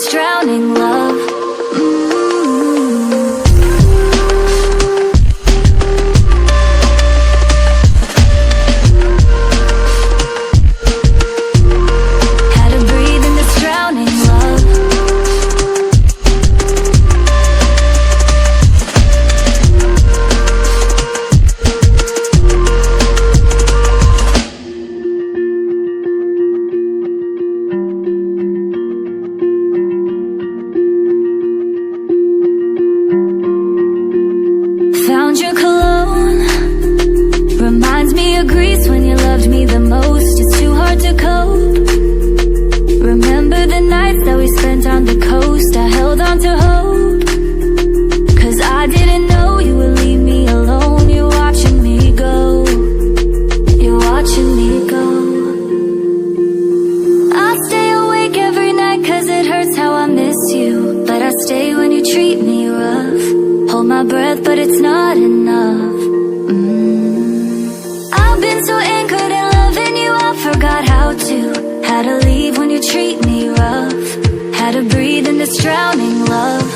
this drowning love. Had to breathe in this drowning love. Found your cologne, reminds me of Greece when you loved me the most. It's too hard to cope. Remember the nights that we spent on the coast. I held on to hope, 'cause I didn't know you would leave me alone. You're watching me go, you're watching me go. I stay awake every night 'cause it hurts how I miss you, but I stay when you treat me rough. Hold my breath, but it's not enough. I've been so anchored in loving you, I forgot how to. Had to leave when you treat me rough. Had to breathe in this drowning love.